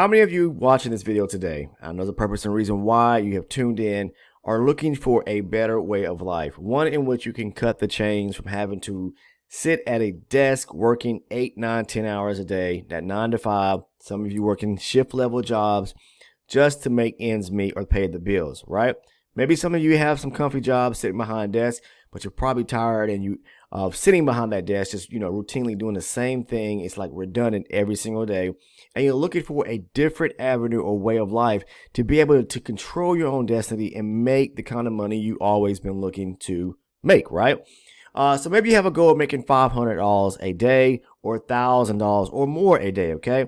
How many of you watching this video today, I know the purpose and reason why you have tuned in, are looking for a better way of life, one in which you can cut the chains from having to sit at a desk working 8, 9, 10 hours a day, that 9 to 5, some of you working shift level jobs just to make ends meet or pay the bills, right? Maybe some of you have some comfy jobs sitting behind desks, but you're probably tired and you sitting behind that desk, just routinely doing the same thing. It's like redundant every single day, and you're looking for a different avenue or way of life to be able to control your own destiny and make the kind of money you always been looking to make, right? So maybe you have a goal of making $500 a day or $1,000 or more a day, okay?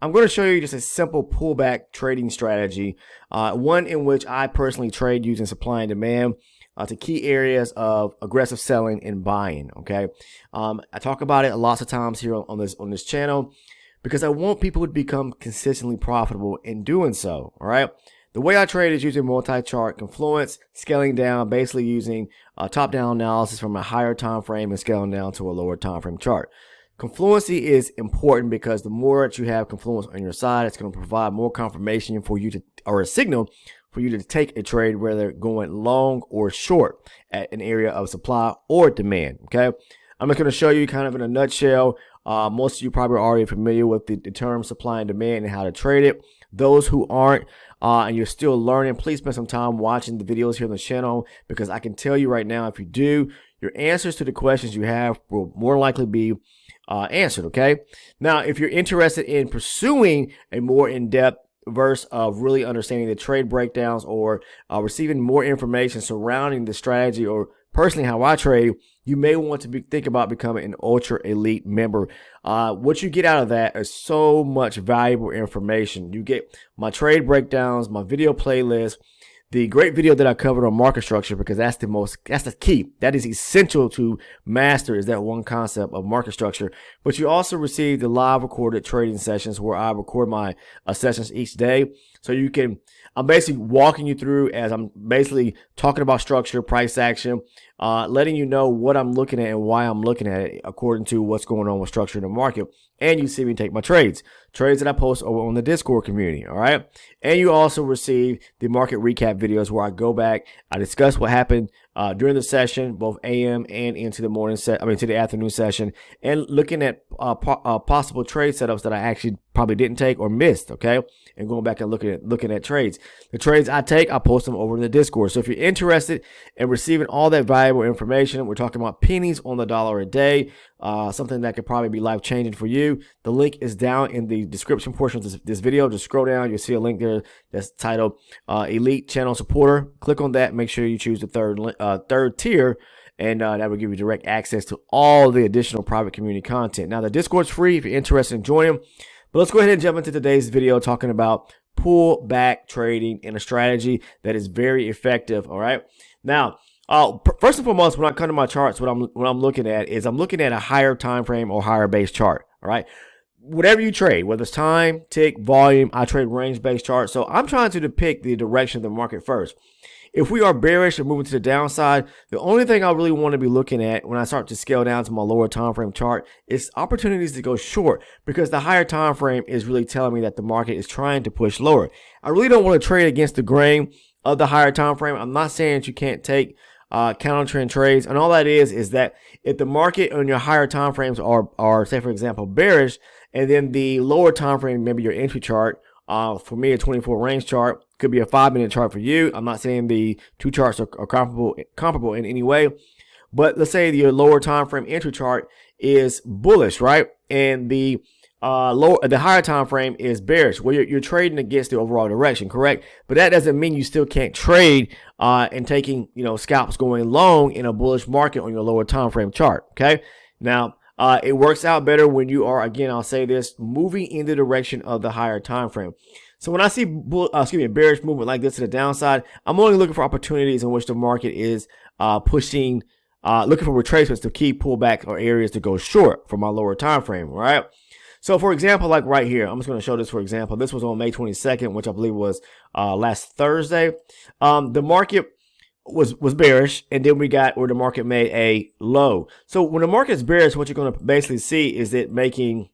I'm going to show you just a simple pullback trading strategy, one in which I personally trade using supply and demand to key areas of aggressive selling and buying, okay? I talk about it lots of times here on this channel because I want people to become consistently profitable in doing so, all right? The way I trade is using multi-chart confluence, scaling down, basically using top-down analysis from a higher time frame and scaling down to a lower time frame chart. Confluency is important because the more that you have confluence on your side, it's going to provide more confirmation for you to, or a signal for you to take a trade, whether going long or short at an area of supply or demand, okay? I'm just going to show you kind of in a nutshell. Most of you probably are already familiar with the term supply and demand and how to trade it. Those who aren't and you're still learning, please spend some time watching the videos here on the channel, because I can tell you right now, if you do, your answers to the questions you have will more likely be answered, okay? Now, if you're interested in pursuing a more in-depth verse of really understanding the trade breakdowns or receiving more information surrounding the strategy or personally how I trade, you may want to think about becoming an ultra elite member. What you get out of that is so much valuable information. You get my trade breakdowns, my video playlist, the great video that I covered on market structure, because that's the key. That is essential to master, is that one concept of market structure. But you also receive the live recorded trading sessions where I record my sessions each day. So I'm basically walking you through as I'm basically talking about structure, price action, letting you know what I'm looking at and why I'm looking at it according to what's going on with structure in the market. And you see me take my trades that I post over on the Discord community, all right? And you also receive the market recap videos where I go back, I discuss what happened during the session, both AM and into the afternoon session, and looking at possible trade setups that I actually probably didn't take or missed, okay? And going back and looking at trades. The trades I take, I post them over in the Discord. So if you're interested in receiving all that valuable information, we're talking about pennies on the dollar a day, something that could probably be life-changing for you. The link is down in the description portion of this video. Just scroll down, you'll see a link there that's titled Elite Channel Supporter. Click on that, make sure you choose the third tier, and that will give you direct access to all the additional private community content. Now, the Discord's free if you're interested in joining. But let's go ahead and jump into today's video talking about pullback trading and a strategy that is very effective, all right? Now, first and foremost, when I come to my charts, what I'm looking at is I'm looking at a higher time frame or higher base chart, all right? Whatever you trade, whether it's time, tick, volume, I trade range-based charts. So I'm trying to depict the direction of the market first. If we are bearish and moving to the downside, the only thing I really want to be looking at when I start to scale down to my lower time frame chart is opportunities to go short, because the higher time frame is really telling me that the market is trying to push lower. I really don't want to trade against the grain of the higher time frame. I'm not saying that you can't take counter trend trades, and all that is that if the market on your higher time frames are say for example bearish, and then the lower time frame, maybe your entry chart, for me a 24 range chart, could be a 5-minute chart for you. I'm not saying the two charts are comparable in any way, but let's say your lower time frame entry chart is bullish, right? And the higher time frame is bearish. Well, you're trading against the overall direction, correct? But that doesn't mean you still can't trade and taking scalps going long in a bullish market on your lower time frame chart. Okay, now it works out better when you are, again, I'll say this, moving in the direction of the higher time frame. So when I see bearish movement like this to the downside, I'm only looking for opportunities in which the market is looking for retracements to key pullbacks or areas to go short for my lower time frame, right? So for example, like right here, I'm just going to show this for example. This was on May 22nd, which I believe was last Thursday. The market was bearish, and then we got where the market made a low. So when the market's bearish, what you're going to basically see is it making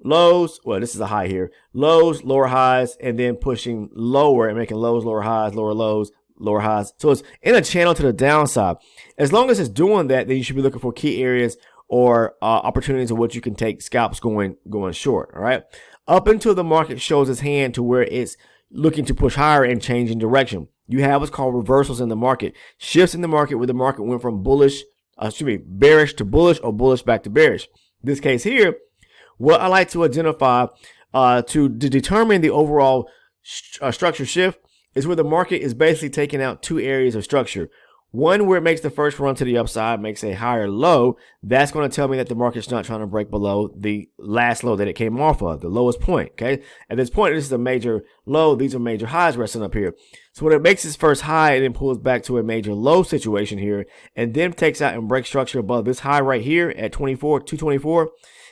lows. Well, this is a high here. Lows, lower highs, and then pushing lower and making lows, lower highs, lower lows, lower highs. So it's in a channel to the downside. As long as it's doing that, then you should be looking for key areas or opportunities in which you can take scalps going short. All right. Up until the market shows its hand to where it's looking to push higher and changing direction, you have what's called reversals in the market, shifts in the market where the market went from bearish to bullish, or bullish back to bearish. In this case here, what I like to identify to determine the overall structure shift is where the market is basically taking out two areas of structure. One where it makes the first run to the upside, makes a higher low. That's going to tell me that the market's not trying to break below the last low that it came off of, the lowest point. Okay. At this point, this is a major low. These are major highs resting up here. So when it makes its first high and then pulls back to a major low situation here, and then takes out and breaks structure above this high right here at 224,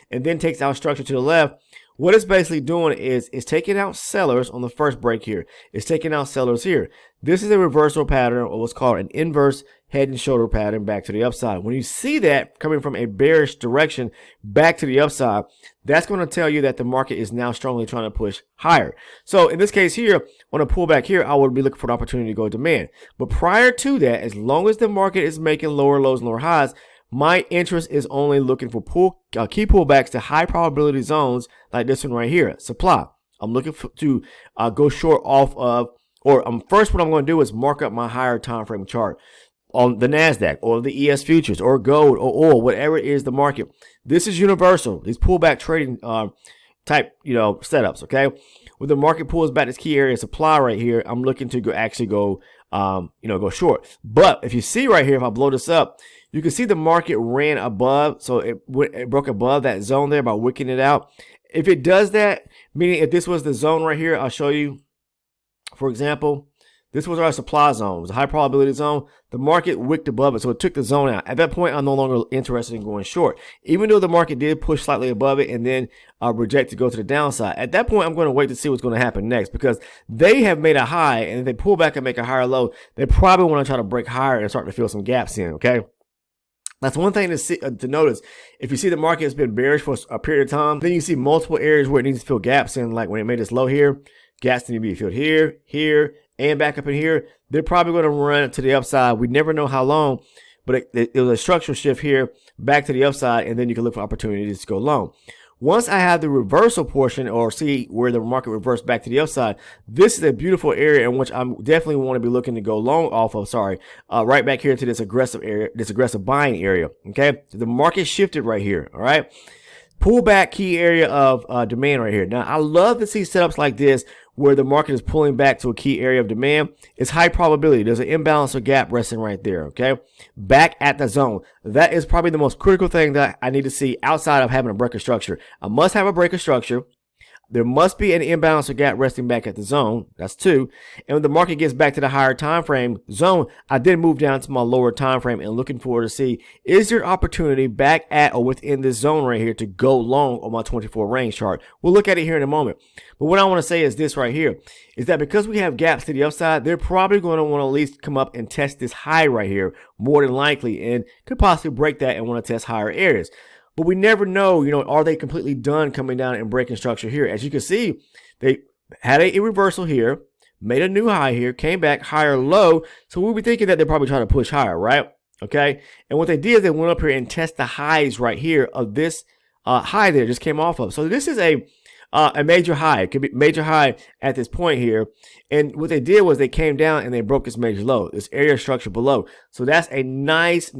and then takes out structure to the left, what it's basically doing is it's taking out sellers on the first break here. It's taking out sellers here. This is a reversal pattern, or what's called an inverse head and shoulder pattern back to the upside. When you see that coming from a bearish direction back to the upside, that's going to tell you that the market is now strongly trying to push higher. So in this case here, on a pullback here, I would be looking for an opportunity to go demand. But prior to that, as long as the market is making lower lows and lower highs, my interest is only looking for key pullbacks to high probability zones like this one right here, supply. I'm looking to go short off of, or first what I'm going to do is mark up my higher time frame chart on the NASDAQ or the ES futures or gold or oil, whatever it is the market. This is universal. These pullback trading type setups. Okay, when the market pulls back this key area of supply right here, I'm looking to go go short. But if you see right here, if I blow this up, you can see the market ran above, so it broke above that zone there by wicking it out. If it does that, meaning if this was the zone right here, I'll show you. For example, this was our supply zone. It was a high probability zone. The market wicked above it, so it took the zone out. At that point, I'm no longer interested in going short, even though the market did push slightly above it and then reject to go to the downside. At that point, I'm going to wait to see what's going to happen next, because they have made a high, and if they pull back and make a higher low, they probably want to try to break higher and start to fill some gaps in. Okay. That's one thing to notice. If you see the market has been bearish for a period of time, then you see multiple areas where it needs to fill gaps in, like when it made this low here, gaps need to be filled here, here, and back up in here. They're probably going to run to the upside. We never know how long, but it was a structural shift here back to the upside, and then you can look for opportunities to go long. Once I have the reversal portion, or see where the market reversed back to the upside, this is a beautiful area in which I'm definitely want to be looking to go long off of. Right back here to this aggressive area, this aggressive buying area. Okay, so the market shifted right here. All right, pullback key area of demand right here. Now I love to see setups like this where the market is pulling back to a key area of demand. It's high probability. There's an imbalance or gap resting right there. Okay, back at the zone. That is probably the most critical thing that I need to see outside of having a break of structure. I must have a break of structure. There must be an imbalance or gap resting back at the zone. That's two. And when the market gets back to the higher time frame zone, I then move down to my lower time frame and looking forward to see, is there opportunity back at or within this zone right here to go long on my 24 range chart? We'll look at it here in a moment. But what I want to say is this right here, is that because we have gaps to the upside, they're probably going to want to at least come up and test this high right here, more than likely, and could possibly break that and want to test higher areas. But we never know, are they completely done coming down and breaking structure here? As you can see, they had a reversal here, made a new high here, came back higher low. So we'll be thinking that they're probably trying to push higher, right? Okay. And what they did is they went up here and test the highs right here of this high there just came off of. So this is a major high. It could be major high at this point here. And what they did was they came down and they broke this major low, this area structure below. So that's a nice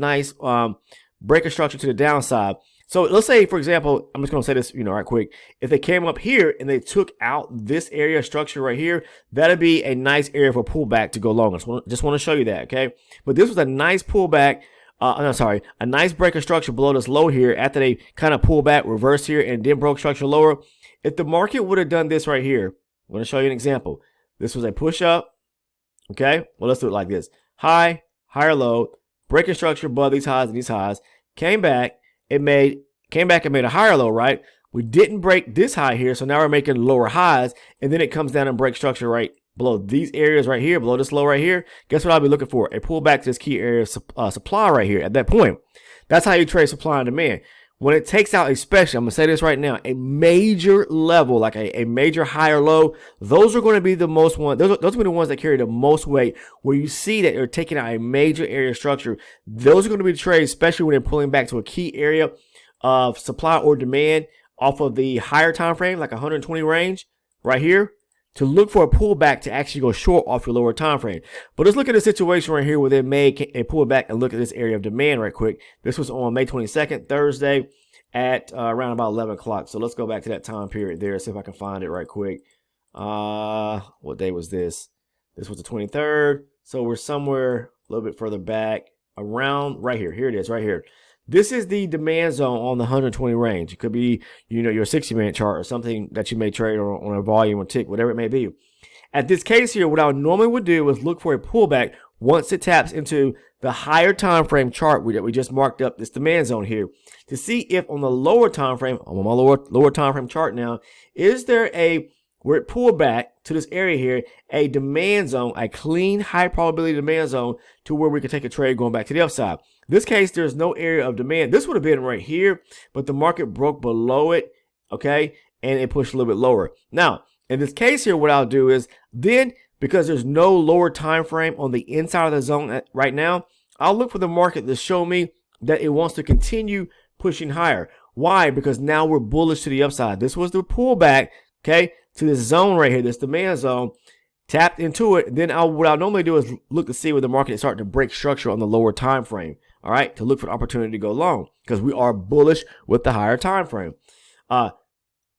break of structure to the downside. So let's say, for example, I'm just going to say this, right quick. If they came up here and they took out this area of structure right here, that'd be a nice area for pullback to go long. Just want to show you that, okay? But this was a nice pullback. A nice break of structure below this low here after they kind of pulled back, reversed here, and then broke structure lower. If the market would have done this right here, I'm going to show you an example. This was a push up, okay? Well, let's do it like this. High, higher low, breaking structure above these highs and these highs, came back. Came back and made a higher low, right? We didn't break this high here, so now we're making lower highs, and then it comes down and breaks structure right below these areas right here, below this low right here. Guess what I'll be looking for? A pullback to this key area of supply right here at that point. That's how you trade supply and demand. when it takes out, especially, I'm going to say this right now, a major level, like a major high or low, those are going to be the most one. Those are the ones that carry the most weight, where you see that they're taking out a major area of structure. Those are going to be the trades, especially when they're pulling back to a key area of supply or demand off of the higher time frame, like 120 range right here, to look for a pullback to actually go short off your lower time frame. But let's look at the situation right here where they made a pullback and look at this area of demand right quick. This was on May 22nd, Thursday at around about 11 o'clock. So let's go back to that time period there, see if I can find it right quick. What day was this? This was the 23rd. So we're somewhere a little bit further back around right here. Here it is right here. This is the demand zone on the 120 range. It could be, your 60-minute chart or something that you may trade on a volume or tick, whatever it may be. At this case here, what I normally would do is look for a pullback once it taps into the higher time frame chart that we just marked up, this demand zone here, to see if on the lower time frame, on my lower time frame chart now, is there where it pulled back to this area here, a demand zone, a clean, high probability demand zone to where we could take a trade going back to the upside. This case, there's no area of demand. This would have been right here, but the market broke below it, okay, and it pushed a little bit lower. Now, in this case here, what I'll do is then, because there's no lower time frame on the inside of the zone right now, I'll look for the market to show me that it wants to continue pushing higher. Why? Because now we're bullish to the upside. This was the pullback, okay, to this zone right here, this demand zone, tapped into it. Then what I'll normally do is look to see where the market is starting to break structure on the lower time frame. All right, to look for an opportunity to go long because we are bullish with the higher time frame.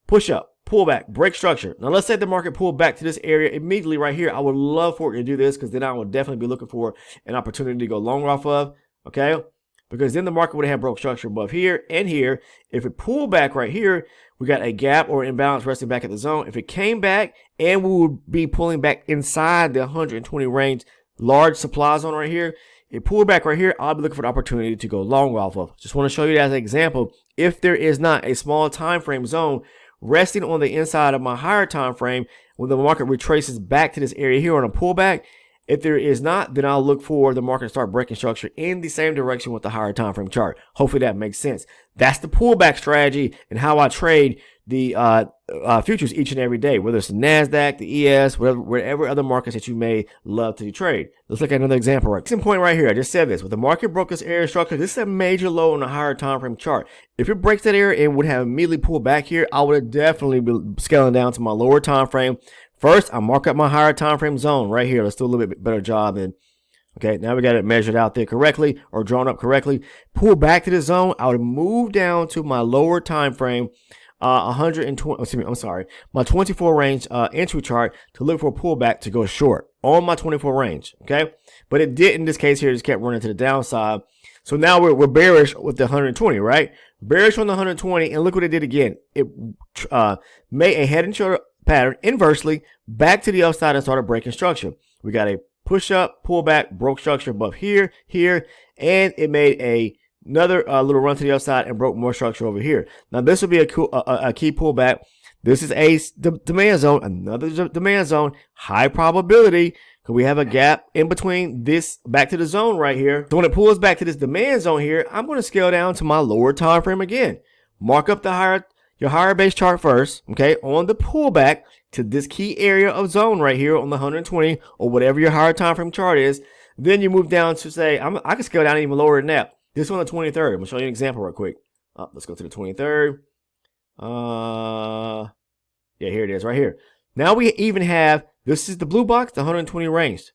Push up, pull back, break structure. Now let's say the market pulled back to this area immediately right here. I would love for it to do this because then I would definitely be looking for an opportunity to go long off of. Okay, because then the market would have broke structure above here and here. If it pulled back right here, we got a gap or imbalance resting back at the zone. If it came back and we would be pulling back inside the 120 range, large supply zone right here, it pulled back right here, I'll be looking for the opportunity to go long off of. Just want to show you that as an example. If there is not a small time frame zone resting on the inside of my higher time frame, when the market retraces back to this area here on a pullback, if there is not, then I'll look for the market to start breaking structure in the same direction with the higher time frame chart. Hopefully that makes sense. That's the pullback strategy and how I trade the futures each and every day, whether it's the NASDAQ, the ES, whatever other markets that you may love to trade. Let's look at another example. Right, same point right here. I just said this. With the market broke this area structure, this is a major low on the higher time frame chart. If it breaks that area and would have immediately pulled back here, I would have definitely be scaling down to my lower time frame. First, I mark up my higher time frame zone right here. Let's do a little bit better job. And okay, now we got it measured out there correctly or drawn up correctly. Pull back to the zone. I would move down to my lower time frame, 120. I'm sorry, my 24 range entry chart to look for a pullback to go short on my 24 range. Okay, but it did in this case here. It just kept running to the downside. So now we're bearish with the 120, right? Bearish on the 120, and look what it did again. It made a head and shoulder pattern inversely back to the upside and started breaking structure. We got a push up, pull back, broke structure above here, and it made another little run to the upside and broke more structure over here. Now this will be a key pullback. This is a demand zone, another demand zone, high probability because we have a gap in between this back to the zone right here. So when it pulls back to this demand zone here, I'm going to scale down to my lower time frame again. Mark up your higher base chart first, okay, on the pullback to this key area of zone right here on the 120 or whatever your higher time frame chart is. Then you move down to say, I can scale down even lower than that. This one on the 23rd. I'm going to show you an example real quick. Let's go to the 23rd. Yeah, here it is right here. Now we even have, this is the blue box, the 120 range.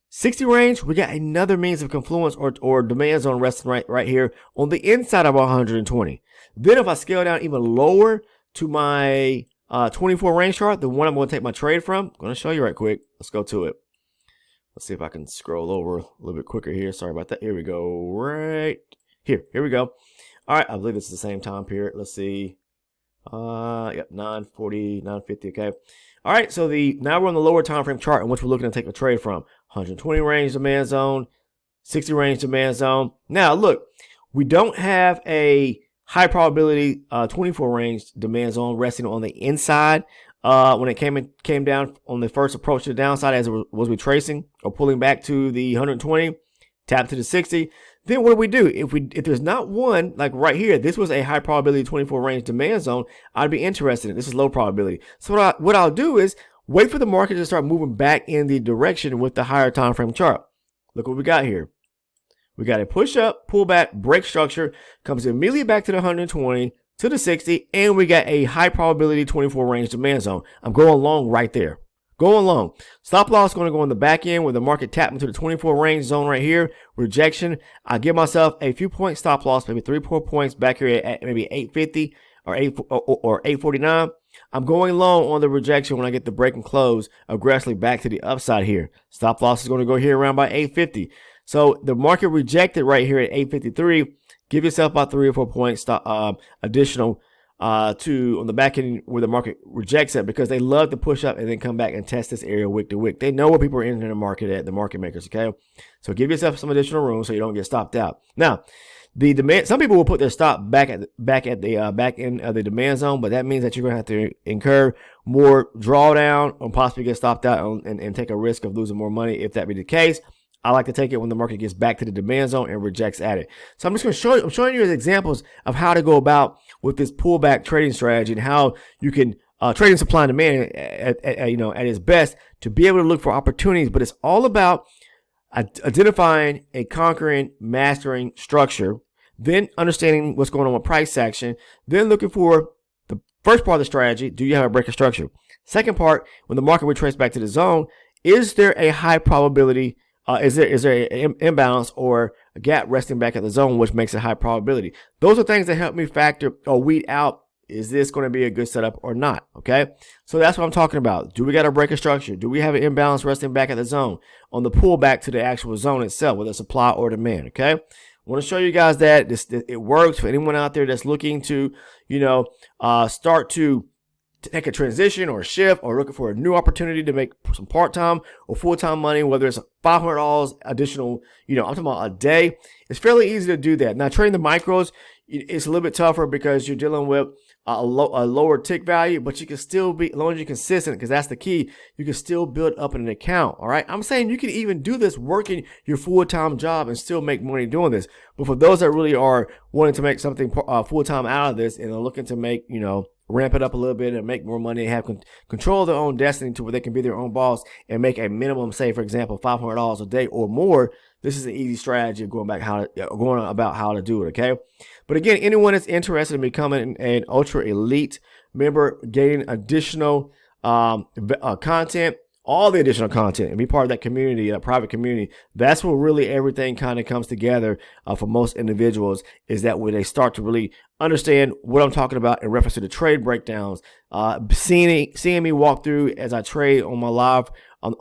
60 range, we got another means of confluence or demand zone resting right here on the inside of our 120. Then if I scale down even lower to my 24 range chart, the one I'm going to take my trade from, I'm going to show you right quick. Let's go to it. Let's see if I can scroll over a little bit quicker here. Sorry about that. Here we go. Right here. Here we go. All right. I believe this is the same time period. Let's see. Yep, 940, 950. Okay. All right. So now we're on the lower time frame chart in which we're looking to take a trade from 120 range demand zone, 60 range demand zone. Now look, we don't have a high probability 24 range demand zone resting on the inside. When it came down on the first approach to the downside as it was retracing or pulling back to the 120, tap to the 60. Then what do? If there's not one, like right here, this was a high probability 24 range demand zone, I'd be interested in it. This is low probability. So what I'll do is wait for the market to start moving back in the direction with the higher time frame chart. Look what we got here. We got a push up, pullback, break structure, comes immediately back to the 120, to the 60, and we got a high probability 24 range demand zone. I'm going long right there. Going long. Stop loss going to go in the back end where the market tapped into the 24 range zone right here. Rejection. I give myself a few point stop loss, maybe 3-4 points back here at maybe 850 or 849. I'm going long on the rejection when I get the break and close aggressively back to the upside here. Stop loss is going to go here around by 850. So the market rejected right here at 853. Give yourself about 3 or 4 points additional to on the back end where the market rejects it, because they love to push up and then come back and test this area wick to wick. They know where people are entering the market at, the market makers, okay? So give yourself some additional room so you don't get stopped out. Now, the demand, some people will put their stop back at the back end of the demand zone, but that means that you're going to have to incur more drawdown or possibly get stopped out and take a risk of losing more money if that be the case. I like to take it when the market gets back to the demand zone and rejects at it. So I'm just going to show you, I'm showing you examples of how to go about with this pullback trading strategy and how you can trading supply and demand at its best to be able to look for opportunities. But it's all about identifying a conquering, mastering structure, then understanding what's going on with price action, then looking for the first part of the strategy. Do you have a break of structure? Second part, when the market retraces back to the zone, is there a high probability? Is there an imbalance or a gap resting back at the zone, which makes it high probability? Those are things that help me factor or weed out, is this going to be a good setup or not? Okay, so that's what I'm talking about. Do we got a break of structure? Do we have an imbalance resting back at the zone on the pullback to the actual zone itself, whether supply or demand? Okay, I want to show you guys that it works for anyone out there that's looking to, start to take a transition or a shift or looking for a new opportunity to make some part-time or full-time money, whether it's $500 additional, I'm talking about a day. It's fairly easy to do that. Now, trading the micros, it's a little bit tougher because you're dealing with a lower tick value, but you can still be, as long as you're consistent, because that's the key, you can still build up an account. All right. I'm saying you can even do this working your full-time job and still make money doing this. But for those that really are wanting to make something full-time out of this and are looking to make, ramp it up a little bit and make more money and have control of their own destiny to where they can be their own boss and make a minimum, say, for example, $500 a day or more, this is an easy strategy of going about how to do it, okay? But again, anyone that's interested in becoming an ultra elite member, gaining additional content, all the additional content, and be part of that community, that private community, that's where really everything kind of comes together for most individuals, is that when they start to really understand what I'm talking about in reference to the trade breakdowns, seeing me walk through as I trade on my live,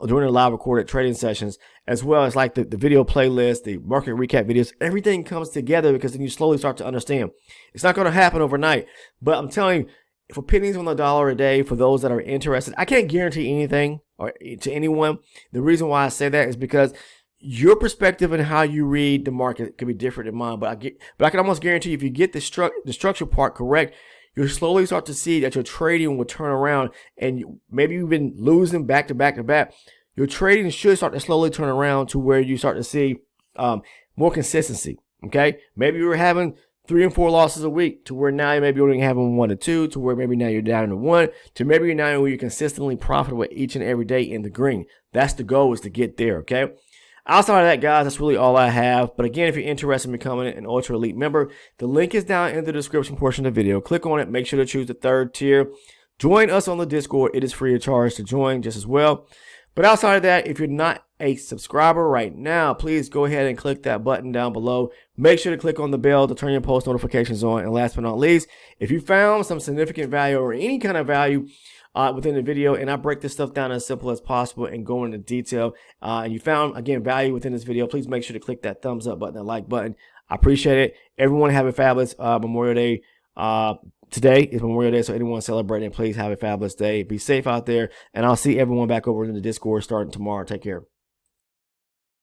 during the live recorded trading sessions, as well as like the video playlist, the market recap videos, everything comes together because then you slowly start to understand. It's not going to happen overnight, but I'm telling you, for pennies on the dollar a day, for those that are interested, I can't guarantee anything or to anyone. The reason why I say that is because your perspective and how you read the market could be different than mine. But I can almost guarantee if you get the structure part correct, you'll slowly start to see that your trading will turn around, and maybe you've been losing back to back to back. Your trading should start to slowly turn around to where you start to see more consistency. Okay, maybe you were having 3 and 4 losses a week to where now you may be only having 1 to 2, to where maybe now you're down to 1, to maybe you're now where you're consistently profitable each and every day in the green. That's the goal, is to get there, okay? Outside of that, guys, that's really all I have. But again, if you're interested in becoming an Ultra Elite member, the link is down in the description portion of the video. Click on it. Make sure to choose the 3rd tier. Join us on the Discord. It is free of charge to join just as well. But outside of that, if you're not a subscriber right now, please go ahead and click that button down below. Make sure to click on the bell to turn your post notifications on. And last but not least, if you found some significant value or any kind of value within the video, and I break this stuff down as simple as possible and go into detail, and you found, again, value within this video, please make sure to click that thumbs up button, that like button. I appreciate it. Everyone have a fabulous Memorial Day. Today is Memorial Day, so anyone celebrating, please have a fabulous day. Be safe out there, and I'll see everyone back over in the Discord starting tomorrow. Take care.